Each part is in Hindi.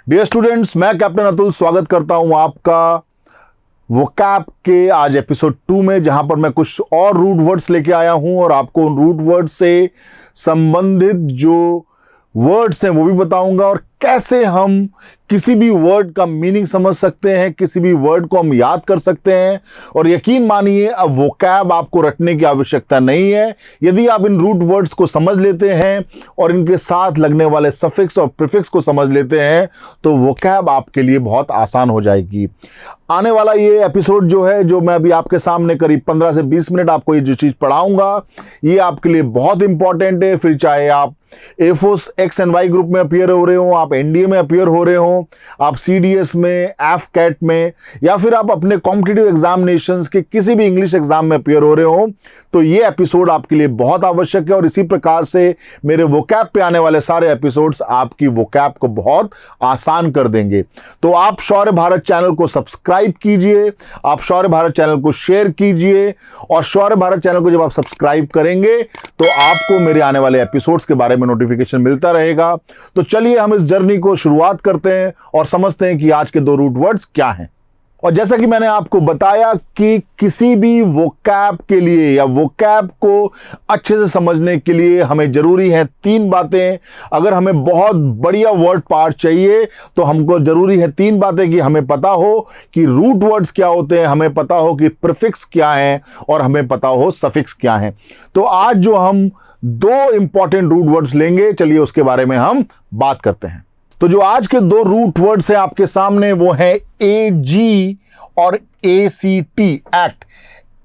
डियर स्टूडेंट्स, मैं कैप्टन अतुल स्वागत करता हूं आपका वोकैब के आज एपिसोड 2 में, जहां पर मैं कुछ और रूट वर्ड्स लेके आया हूं और आपको उन रूट वर्ड्स से संबंधित जो वर्ड्स हैं वो भी बताऊंगा और कैसे हम किसी भी वर्ड का मीनिंग समझ सकते हैं, किसी भी वर्ड को हम याद कर सकते हैं। और यकीन मानिए, अब वोकैब आपको रटने की आवश्यकता नहीं है। यदि आप इन रूट वर्ड्स को समझ लेते हैं और इनके साथ लगने वाले सफिक्स और प्रीफिक्स को समझ लेते हैं तो वोकैब आपके लिए बहुत आसान हो जाएगी। आने वाला ये एपिसोड जो है, जो मैं अभी आपके सामने करीब 15 से 20 मिनट आपको ये जो चीज़ पढ़ाऊंगा, ये आपके लिए बहुत इंपॉर्टेंट है। फिर चाहे आप एफोस एक्स एंड वाई ग्रुप में अपियर हो रहे हो, आप एनडीए में अपियर हो रहे हो, आप सीडीएस में, एफ कैट में, या फिर आप अपने कॉम्पिटिटिव एग्जामिनेशंस के किसी भी इंग्लिश एग्जाम में अपियर हो रहे हो, तो ये एपिसोड आपके लिए बहुत आवश्यक है। और इसी प्रकार से मेरे वोकैब पे आने वाले सारे एपिसोड्स आपकी वोकैब को बहुत आसान कर देंगे। तो आप शौर्य भारत चैनल को सब्सक्राइब कीजिए, आप शौर्य भारत चैनल को शेयर कीजिए, और शौर्य भारत चैनल को जब आप सब्सक्राइब करेंगे तो आपको मेरे आने वाले एपिसोड्स के बारे में नोटिफिकेशन मिलता रहेगा। तो चलिए हम इस जर्नी को शुरुआत करते हैं और समझते हैं कि आज के दो रूट वर्ड्स क्या हैं। और जैसा कि मैंने आपको बताया कि किसी भी वोकैब के लिए या वोकैब को अच्छे से समझने के लिए हमें जरूरी है 3 बातें। अगर हमें बहुत बढ़िया वर्ड पार्ट चाहिए तो हमको जरूरी है 3 बातें, कि हमें पता हो कि रूट वर्ड्स क्या होते हैं, हमें पता हो कि प्रीफिक्स क्या है, और हमें पता हो सफिक्स क्या है। तो आज जो हम 2 इंपॉर्टेंट रूट वर्ड्स लेंगे, चलिए उसके बारे में हम बात करते हैं। तो जो आज के 2 रूट वर्ड्स हैं आपके सामने, वो है एजी और एसीटी, एक्ट,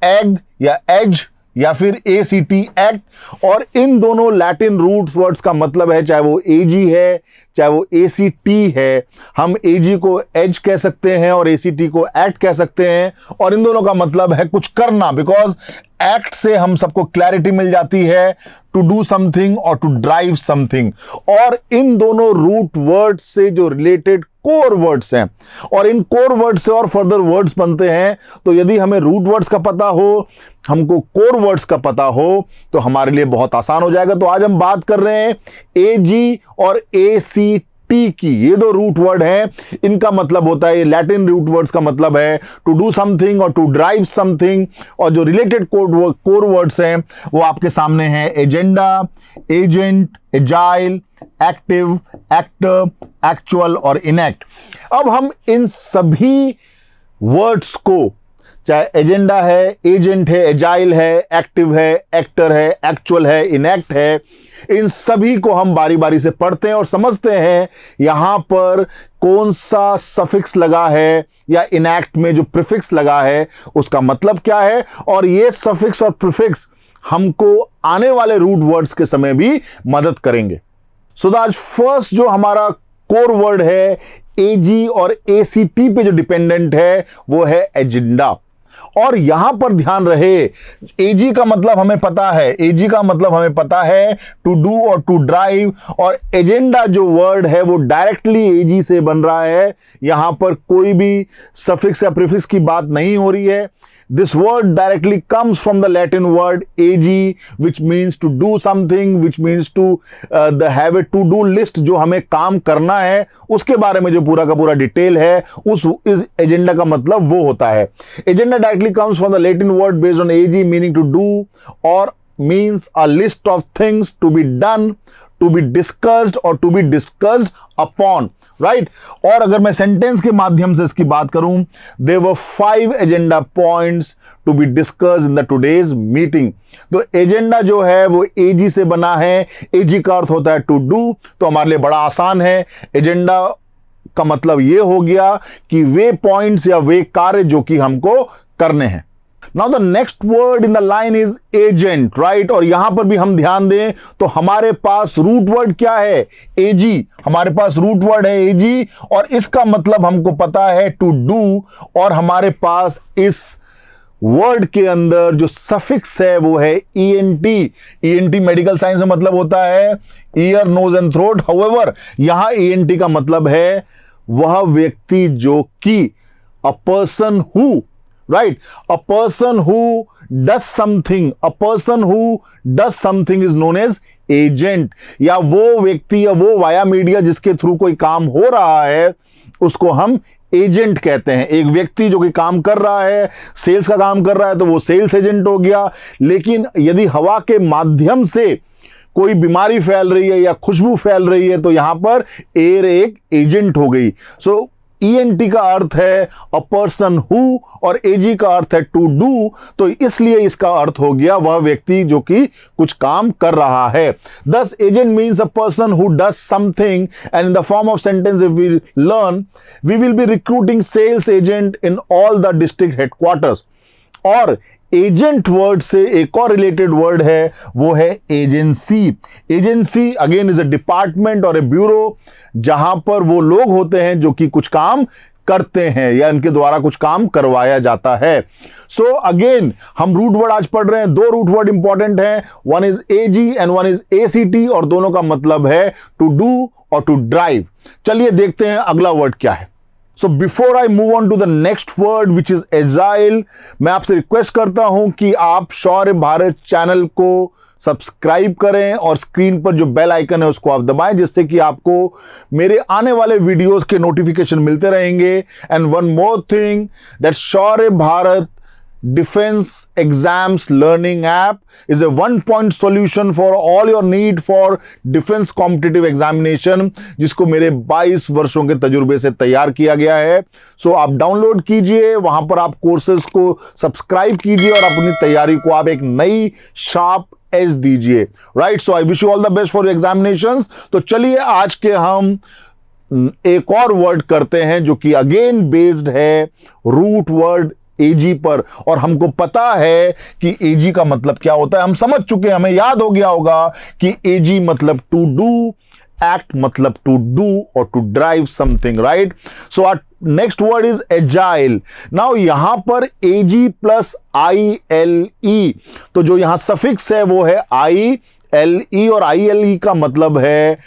एग या एज या फिर एसीटी, एक्ट। और इन दोनों लैटिन रूट वर्ड्स का मतलब है, चाहे वो एजी है चाहे वो एसीटी है, हम एजी को एज कह सकते हैं और एसीटी को एक्ट कह सकते हैं। और इन दोनों का मतलब है कुछ करना, बिकॉज एक्ट से हम सबको क्लैरिटी मिल जाती है, टू डू समथिंग और टू ड्राइव समथिंग। और इन दोनों रूट वर्ड से जो रिलेटेड कोर वर्ड्स हैं, और इन कोर वर्ड से और फर्दर वर्ड्स बनते हैं। तो यदि हमें रूट वर्ड्स का पता हो, हमको कोर वर्ड्स का पता हो, तो हमारे लिए बहुत आसान हो जाएगा। तो आज हम बात कर रहे हैं एजी और एसीटी की। ये 2 रूट वर्ड हैं, इनका मतलब होता है, लैटिन रूट वर्ड्स का मतलब है टू डू समथिंग और टू ड्राइव समथिंग। और जो रिलेटेड कोर वर्ड्स हैं वो आपके सामने हैं, agenda, agent, agile, active, actor, actual और इनएक्ट। अब हम इन सभी वर्ड्स को, चाहे एजेंडा है, एजेंट है, एजाइल है, एक्टिव है, एक्टर है, एक्चुअल है, इनएक्ट है, इन सभी को हम बारी बारी से पढ़ते हैं और समझते हैं यहां पर कौन सा सफिक्स लगा है या इनएक्ट में जो प्रीफिक्स लगा है उसका मतलब क्या है। और ये सफिक्स और प्रीफिक्स हमको आने वाले रूट वर्ड्स के समय भी मदद करेंगे। सो आज फर्स्ट जो हमारा कोर वर्ड है एजी और एसीटी पे जो डिपेंडेंट है वो है एजेंडा। और यहां पर ध्यान रहे, एजी का मतलब हमें पता है, एजी का मतलब हमें पता है टू डू और टू ड्राइव। और एजेंडा जो वर्ड है वो डायरेक्टली एजी से बन रहा है, यहां पर कोई भी सफिक्स या प्रीफिक्स की बात नहीं हो रही है। This word directly comes from the Latin word ag, which means to do something, which means to have a to-do list, जो हमें काम करना है उसके बारे में जो पूरा का पूरा डिटेल है, इस एजेंडा का मतलब वो होता है। Agenda directly comes from the Latin word based on ag, meaning to do, or means a list of things to be done, to be discussed or to be discussed upon, right. और अगर मैं सेंटेंस के माध्यम से इसकी बात करूं, there were 5 agenda points to be discussed in the today's meeting. तो एजेंडा जो है वो एजी से बना है, एजी का अर्थ होता है टू डू, तो हमारे लिए बड़ा आसान है। एजेंडा का मतलब ये हो गया कि वे पॉइंट्स या वे कार्य जो कि हमको करने हैं। Now the next word in the line is agent, right? और यहां पर भी हम ध्यान दें तो हमारे पास रूट वर्ड क्या है, एजी। हमारे पास रूट वर्ड है एजी और इसका मतलब हमको पता है टू डू। और हमारे पास इस वर्ड के अंदर जो सफिक्स है वो है ईएनटी। ईएनटी मेडिकल साइंस में मतलब होता है ear, nose and throat. However यहां ईएनटी का मतलब है वह व्यक्ति जो कि, a person who, right? A person who does something is known as agent. या वो व्यक्ति या वो वाया मीडिया जिसके थ्रू कोई काम हो रहा है उसको हम एजेंट कहते हैं। एक व्यक्ति जो कि काम कर रहा है, सेल्स का काम कर रहा है, तो वो सेल्स एजेंट हो गया। लेकिन यदि हवा के माध्यम से कोई बीमारी फैल रही है या खुशबू फैल रही है तो यहां पर एयर एक एजेंट हो गई। सो ENT का अर्थ है अ पर्सन हु और AG का अर्थ है टू डू, तो इसलिए इसका अर्थ हो गया वह व्यक्ति जो कि कुछ काम कर रहा है। Thus agent means a person who does something and in the form of sentence if we learn we will be recruiting sales agent in all the district headquarters. और एजेंट वर्ड से एक और रिलेटेड वर्ड है, वो है agency. Agency again is a department और ए ब्यूरो जहां पर वो लोग होते हैं जो कि कुछ काम करते हैं या इनके द्वारा कुछ काम करवाया जाता है। सो अगेन हम रूट वर्ड आज पढ़ रहे हैं। दो रूट वर्ड इंपॉर्टेंट हैं, one is AG and one is ACT और दोनों का मतलब है टू डू और टू ड्राइव। चलिए देखते हैं अगला वर्ड क्या है। So before I move on to the next word which is agile, मैं आपसे रिक्वेस्ट करता हूं कि आप शौर्य भारत चैनल को सब्सक्राइब करें और स्क्रीन पर जो बेल आइकन है उसको आप दबाएं जिससे कि आपको मेरे आने वाले वीडियोस के नोटिफिकेशन मिलते रहेंगे। And one more thing, that Shaurya Bharat Defense Exams Learning app is a one-point solution for all your need for defense competitive examination, जिसको मेरे 22 वर्षों के तजुर्बे से तैयार किया गया है। सो आप डाउनलोड कीजिए, वहां पर आप कोर्सेज को सब्सक्राइब कीजिए और अपनी तैयारी को आप एक नई शार्प एज दीजिए। Right, so I wish you all the best for examinations. तो चलिए आज के हम एक और वर्ड करते हैं जो कि अगेन बेस्ड है रूट वर्ड AG पर, और हमको पता है कि AG का मतलब क्या होता है। हम समझ चुके हैं, हमें याद हो गया होगा कि AG मतलब टू डू, एक्ट मतलब टू डू और to drive something, right. So our next word is agile. Now यहां पर AG प्लस ILE, तो जो यहां सफिक्स है वो है ILE और ILE का मतलब है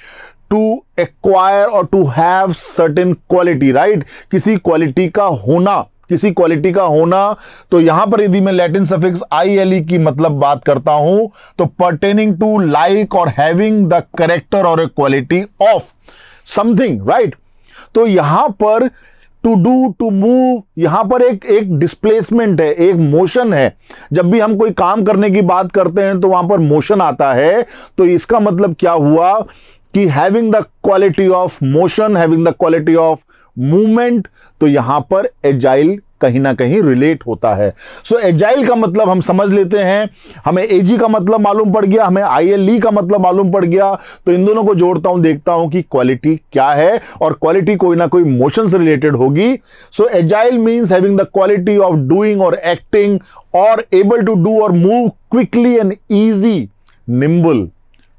टू एक्वायर और to have certain quality, right. किसी क्वालिटी का होना, किसी क्वालिटी का होना। तो यहां पर यदि मैं लैटिन सफिक्स ILE की मतलब बात करता हूं तो पर्टेनिंग टू, लाइक और हैविंग द कैरेक्टर और ए क्वालिटी ऑफ समथिंग, राइट। तो यहां पर टू डू, टू मूव, यहां पर एक डिस्प्लेसमेंट है, एक मोशन है। जब भी हम कोई काम करने की बात करते हैं तो वहां पर मोशन आता है। तो इसका मतलब क्या हुआ कि having the quality of motion, having the quality of movement, तो यहां पर एजाइल कहीं ना कहीं रिलेट होता है। सो एजाइल का मतलब हम समझ लेते हैं, हमें AG का मतलब मालूम पड़ गया, हमें ILE का मतलब मालूम पड़ गया। तो इन दोनों को जोड़ता हूं, देखता हूं कि क्वालिटी क्या है, और क्वालिटी कोई ना कोई मोशन से रिलेटेड होगी। So agile means having the quality of doing और एक्टिंग और एबल टू डू और move quickly and easy, nimble,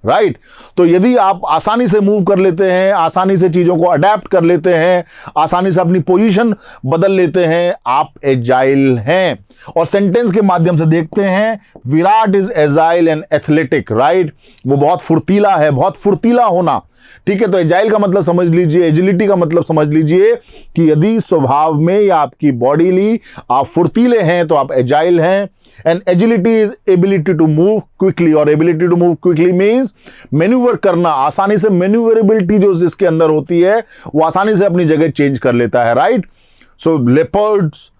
right. तो यदि आप आसानी से मूव कर लेते हैं, आसानी से चीजों को अडेप्ट कर लेते हैं, आसानी से अपनी पोजीशन बदल लेते हैं, आप एजाइल हैं। और सेंटेंस के माध्यम से देखते हैं, Virat is agile and athletic, right. वो बहुत फुर्तीला है, बहुत फुर्तीला होना, ठीक है। तो एजाइल का मतलब समझ लीजिए, एजिलिटी का मतलब समझ लीजिए कि यदि स्वभाव में या आपकी बॉडीली आप फुर्तीले हैं तो आप एजाइल हैं। And agility is ability to move quickly, और ability to move quickly means manoeuvre करना, आसानी से मैन्यूवरेबिलिटी जो जिसके अंदर होती है वो आसानी से अपनी जगह चेंज कर लेता है, right. So leopards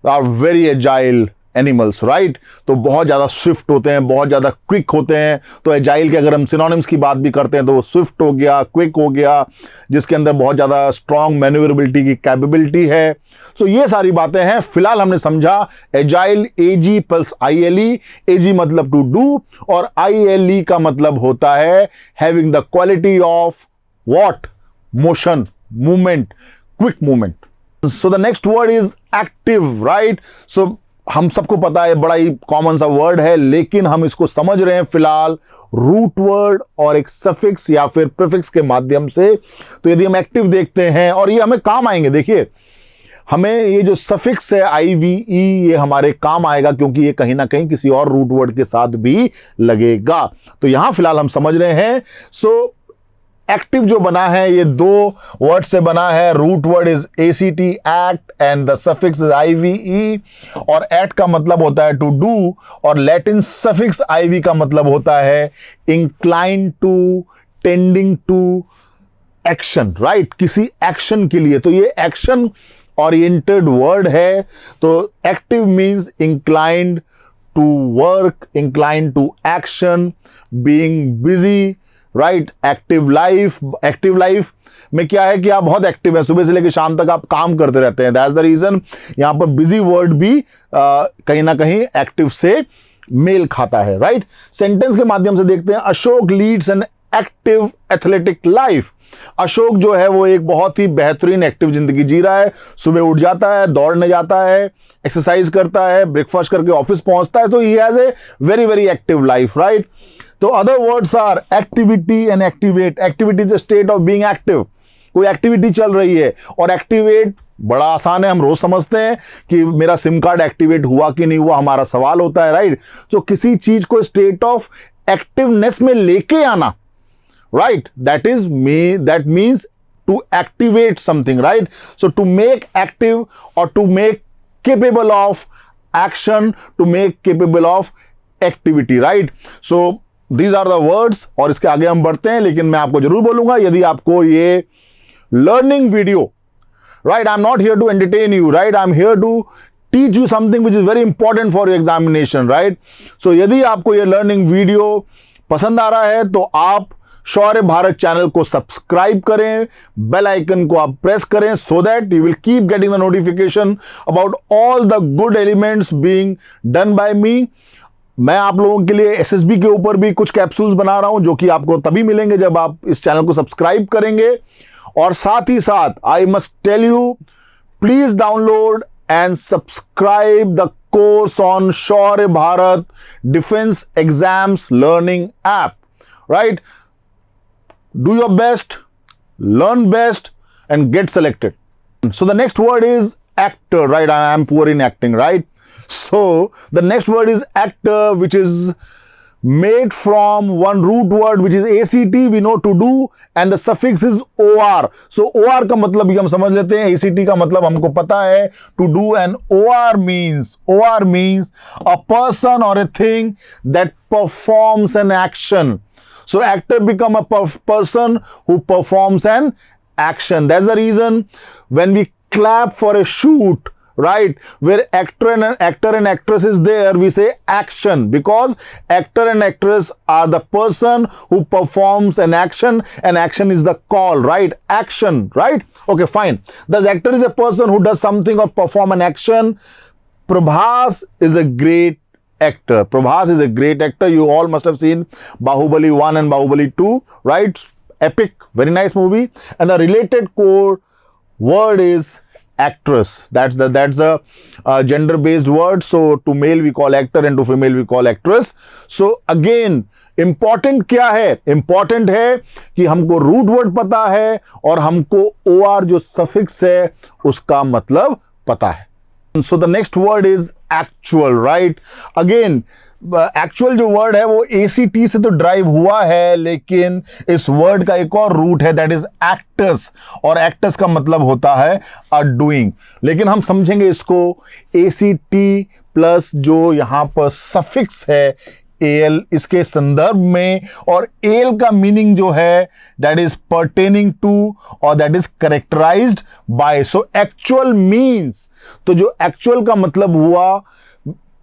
are very agile animals, right. तो बहुत ज़्यादा स्विफ्ट होते हैं, बहुत ज़्यादा क्विक होते हैं। तो एजाइल के अगर हम सिनोनिम्स की बात भी करते हैं तो वो स्विफ्ट हो गया, क्विक हो गया, जिसके अंदर बहुत ज़्यादा स्ट्रॉन्ग मैन्यूवरेबिलिटी की कैपेबिलिटी है। तो ये सारी बातें हैं। फिलहाल हमने समझा agile AG plus ILE, AG मतलब टू डू और ILE का मतलब होता है having the quality of what, motion, movement, quick movement. So the next word is active, right. So हम सबको पता है, बड़ा ही कॉमन सा वर्ड है, लेकिन हम इसको समझ रहे हैं फिलहाल रूट वर्ड और एक सफिक्स या फिर प्रीफिक्स के माध्यम से। तो यदि हम एक्टिव देखते हैं, और ये हमें काम आएंगे, देखिए हमें ये जो सफिक्स है IVE ये हमारे काम आएगा क्योंकि ये कहीं ना कहीं किसी और रूट वर्ड के साथ भी लगेगा। तो यहां फिलहाल हम समझ रहे हैं। सो एक्टिव जो बना है ये दो वर्ड से बना है. Root word is ACT, act, and the suffix is IVE. और एक्ट का मतलब होता है टू डू, और लैटिन सफिक्स IV का मतलब होता है incline to, tending to action, right, किसी एक्शन के लिए. तो ये एक्शन ओरिएंटेड वर्ड है. तो active means inclined to work, inclined to action, being busy, right. Active life में क्या है कि आप बहुत एक्टिव हैं, सुबह से लेकर शाम तक आप काम करते रहते हैं. दैट्स द रीजन यहां पर बिजी वर्ड भी कहीं ना कहीं एक्टिव से मेल खाता है, राइट. सेंटेंस के माध्यम से देखते हैं. Ashok leads an active athletic life. Ashok जो है वो एक बहुत ही बेहतरीन एक्टिव जिंदगी जी रहा है. सुबह उठ जाता है, दौड़ने जाता है, एक्सरसाइज करता है, ब्रेकफास्ट करके ऑफिस पहुंचता है. तो ही has a very very active life, right. तो other words are activity and activate. Activity is the state of being active. कोई एक्टिविटी चल रही है. और एक्टिवेट बड़ा आसान है, हम रोज समझते हैं कि मेरा सिम कार्ड एक्टिवेट हुआ कि नहीं हुआ, हमारा सवाल होता है, राइट. तो किसी चीज को स्टेट ऑफ एक्टिवनेस में लेके आना, right, that means to activate something, right. So to make active or to make capable of action, to make capable of activity, right. So these are the words. और इसके आगे हम बढ़ते हैं, लेकिन मैं आपको जरूर बोलूंगा यदि आपको ये learning video, right, I'm not here to entertain you, right, I'm here to teach you something which is very important for your examination, right. So यदि आपको ये learning video पसंद आ रहा है तो आप शौर्य भारत चैनल को सब्सक्राइब करें, बेल आइकन को आप प्रेस करें, so that you will keep getting the notification about all the good elements being done by me. मैं आप लोगों के लिए SSB के ऊपर भी कुछ कैप्सूल्स बना रहा हूं, जो कि आपको तभी मिलेंगे जब आप इस चैनल को सब्सक्राइब करेंगे. और साथ ही साथ I must tell you, please download and subscribe the course on Shaurya Bharat defence exams learning app, right. Do your best, learn best, and get selected. So the next word is actor, right? I am poor in acting, right? So the next word is actor, which is made from one root word which is ACT, we know, to do, and the suffix is OR. So OR का मतलब भी हम समझ लेते हैं, ACT का मतलब हमको पता है to do, and OR means a person or a thing that performs an action. So actor become a person who performs an action. That's the reason when we clap for a shoot, right, where actor and actress is there, we say action, because actor and actress are the person who performs an action, and action is the call, right? Action, right? Okay, fine. Thus actor is a person who does something or perform an action. Prabhas is a great actor. Prabhas is a great actor. You all must have seen Bahubali 1 and Bahubali 2, right? Epic, very nice movie. And the related core word is actress. That's the gender based word. So to male we call actor and to female we call actress. So again, important क्या है? Important है कि हमको root word पता है और हमको OR जो suffix है उसका मतलब पता है. So the next word is actual, right? Again, actual जो word है वो ACT से तो ड्राइव हुआ है, लेकिन इस word का एक और रूट है, that is actors, और actors का मतलब होता है a doing. लेकिन हम समझेंगे इसको ACT प्लस जो यहाँ पर suffix है AL, इसके संदर्भ में. और AL का मीनिंग जो है that is pertaining to और that is characterized by. So actual means, तो जो actual का मतलब हुआ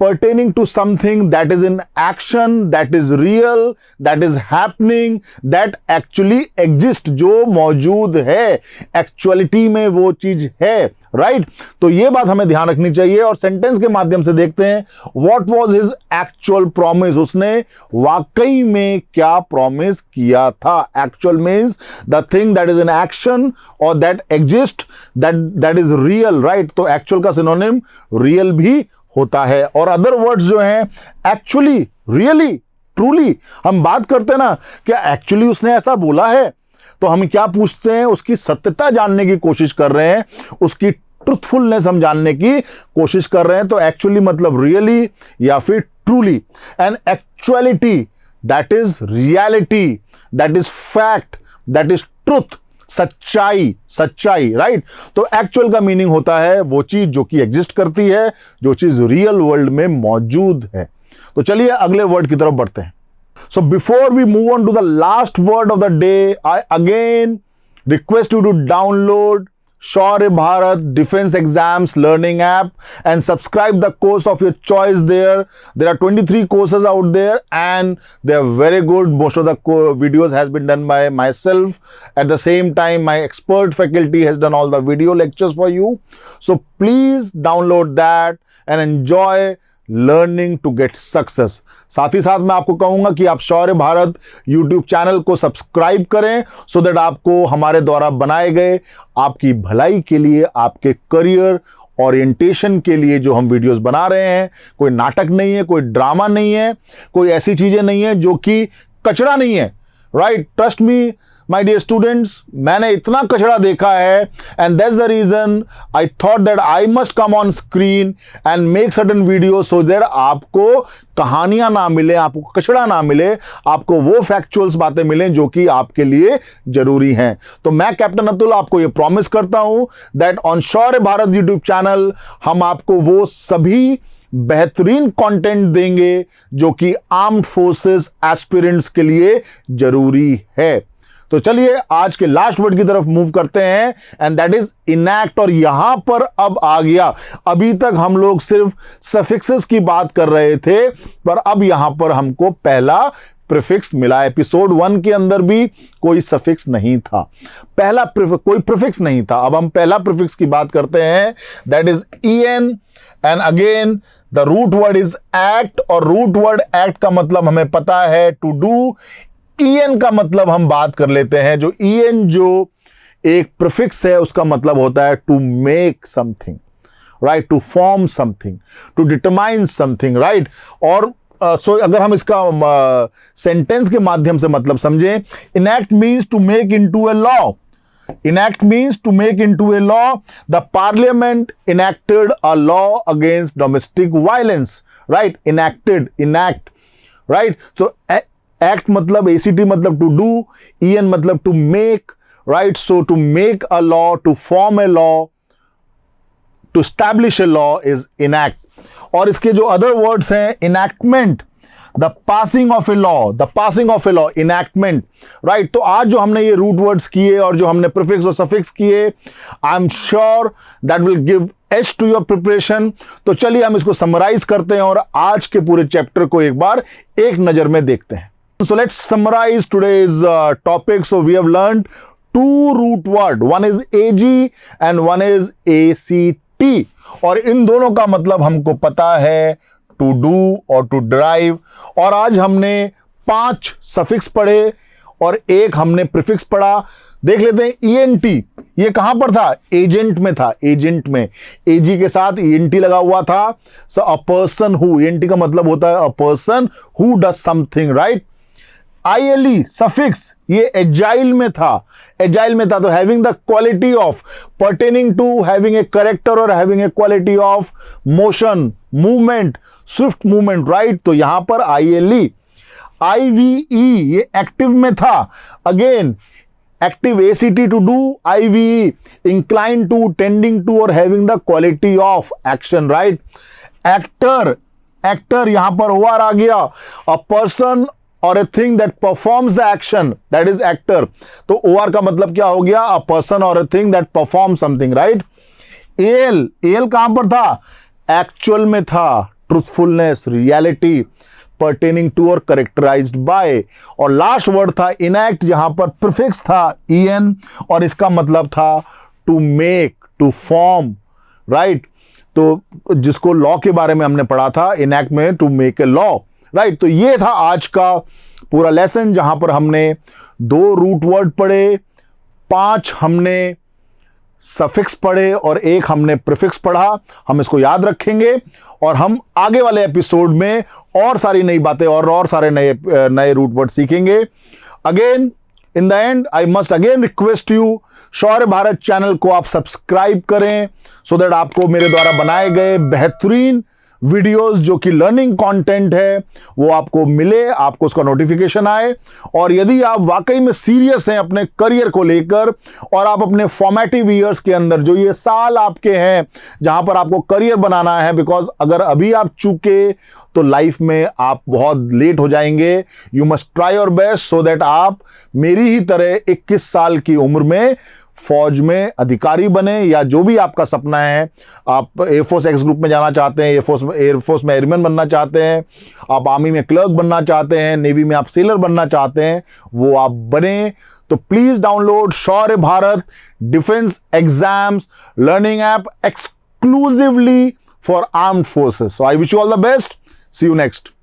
pertaining to something that is in action, that is real, that is happening, that actually exists, जो मौजूद है, एक्चुअलिटी में वो चीज है, राइट. तो ये बात हमें ध्यान रखनी चाहिए. और सेंटेंस के माध्यम से देखते हैं what was his actual promise. उसने वाकई में क्या प्रॉमिस किया था. Actual means the thing that is in action और that exist, that is real, right. तो एक्चुअल का सिनोनिम रियल भी होता है. और अदर वर्ड्स जो हैं एक्चुअली, रियली, ट्रूली, हम बात करते हैं ना क्या एक्चुअली उसने ऐसा बोला है, तो हम क्या पूछते हैं, उसकी सत्यता जानने की कोशिश कर रहे हैं, उसकी ट्रुथफुलनेस हम जानने की कोशिश कर रहे हैं. तो एक्चुअली मतलब रियली या फिर truly. And actuality that is reality, that is fact, that is truth, सच्चाई, सच्चाई, राइट। तो एक्चुअल का मीनिंग होता है वो चीज जो कि एग्जिस्ट करती है, जो चीज रियल वर्ल्ड में मौजूद है। तो चलिए अगले वर्ड की तरफ बढ़ते हैं। So before we move on to the last word of the day, I again request you to download Shaurya Bharat Defense Exams Learning app and subscribe the course of your choice there. There are 23 courses out there and they are very good. Most of the videos has been done by myself. At the same time, my expert faculty has done all the video lectures for you. So please download that and enjoy learning to get success. साथ ही साथ मैं आपको कहूंगा कि आप शौर्य भारत यूट्यूब चैनल को सब्सक्राइब करें सो दैट आपको हमारे द्वारा बनाए गए आपकी भलाई के लिए, आपके करियर ओरिएंटेशन के लिए जो हम वीडियोस बना रहे हैं, कोई नाटक नहीं है, कोई ड्रामा नहीं है, कोई ऐसी चीजें नहीं है जो कि कचरा नहीं है, right. Trust me my dear students, मैंने इतना कचरा देखा है and that's the reason I thought that I must come on screen and make certain video so that आपको कहानियां ना मिले, आपको कचरा ना मिले, आपको वो फैक्चुअल्स बातें मिलें जो कि आपके लिए जरूरी हैं। तो मैं कैप्टन अतुल आपको ये प्रॉमिस करता हूं that on Shaurya Bharat YouTube channel हम आपको वो सभी बेहतरीन कंटेंट देंगे जो कि आर्म्ड फोर्सेस एस्पिरेंट्स के लिए जरूरी है। तो चलिए आज के लास्ट वर्ड की तरफ मूव करते हैं एंड दैट इज इनैक्ट। और यहां पर अब आ गया, अभी तक हम लोग सिर्फ सफिक्सेस की बात कर रहे थे, पर अब यहां पर हमको पहला प्रीफिक्स मिला। एपिसोड 1 के अंदर भी कोई सफिक्स नहीं था, पहला कोई प्रीफिक्स नहीं था। अब हम पहला प्रीफिक्स की बात करते हैं, that is en and again the root word is act. और रूट वर्ड एक्ट का मतलब हमें पता है टू डू। en का मतलब हम बात कर लेते हैं, जो en जो एक प्रीफिक्स है उसका मतलब होता है to make something, right, to form something, to determine something, right. और सो अगर हम इसका सेंटेंस के माध्यम से मतलब समझें, enact means to make into a law. Enact means to make into a law. The parliament enacted a law against domestic violence, right? Enacted, enact, right? So act मतलब ACT मतलब to do, en मतलब to make, right? So to make a law, to form a law, to establish a law is enact. और इसके जो other words हैं, enactment, the passing of a law, the passing of a law, enactment, right. तो आज जो हमने ये रूट वर्ड्स किए और जो हमने प्रीफिक्स और सफिक्स किए, I am sure that will give edge to your preparation. तो चलिए हम इसको समराइज करते हैं और आज के पूरे चैप्टर को एक बार एक नजर में देखते हैं। So let's summarise today's topic. So we have learned two root word, one is AG and one is ACT, और इन दोनों का मतलब हमको पता है टू डू और टू ड्राइव। और आज हमने 5 सफिक्स पढ़े और एक हमने प्रीफिक्स पढ़ा। देख लेते हैं ENT, ये कहां पर था? एजेंट में था, एजेंट में AG के साथ ENT लगा हुआ था। So a person who, ENT का मतलब होता है a person who does something, right. ILE suffix, ये एजाइल में था, एजाइल में था। तो having the quality of, pertaining to, having a character और having a quality of motion, movement, swift movement, right. तो यहां पर ILE। IVE ये एक्टिव में था, again active ACT to do, IVE incline to, tending to और having the quality of action, right. Actor, actor यहां पर OR आ गया, अ पर्सन और a thing that performs the action, that is actor. तो OR का मतलब क्या हो गया? अ पर्सन और a thing that perform something, right. AL कहां पर था? एक्चुअल में था, ट्रूथफुलनेस, रियलिटी, पर्टेनिंग टू और करेक्टराइज्ड बाय। और लास्ट वर्ड था इनैक्ट, जहां पर प्रीफिक्स था en और इसका मतलब था to make, to form, right. तो जिसको लॉ के बारे में हमने पढ़ा था, इनैक्ट में to make a law, right. तो ये था आज का पूरा लेसन, जहां पर हमने 2 रूट वर्ड पढ़े, 5 हमने सफिक्स पढ़े और 1 हमने प्रीफिक्स पढ़ा। हम इसको याद रखेंगे और हम आगे वाले एपिसोड में और सारी नई बातें और सारे नए रूट वर्ड सीखेंगे। Again in the and I must again request you, Shaurya Bharat channel को आप सब्सक्राइब करें सो दैट आपको मेरे द्वारा बनाए गए बेहतरीन वीडियोस जो कि लर्निंग कंटेंट है वो आपको मिले, आपको उसका नोटिफिकेशन आए। और यदि आप वाकई में सीरियस हैं अपने करियर को लेकर और आप अपने फॉर्मेटिव ईयर्स के अंदर, जो ये साल आपके हैं जहां पर आपको करियर बनाना है, बिकॉज अगर अभी आप चूके तो लाइफ में आप बहुत लेट हो जाएंगे। You must try your best so that आप मेरी ही तरह 21 साल की उम्र में फौज में अधिकारी बने, या जो भी आपका सपना है। आप एयरफोर्स एक्स ग्रुप में जाना चाहते हैं, एयरफोर्स में एयरमैन बनना चाहते हैं, आप आर्मी में क्लर्क बनना चाहते हैं, नेवी में आप सेलर बनना चाहते हैं, वो आप बने। तो please download Shaurya Bharat defence exams learning app exclusively for armed forces. So I wish you all the best. See you next.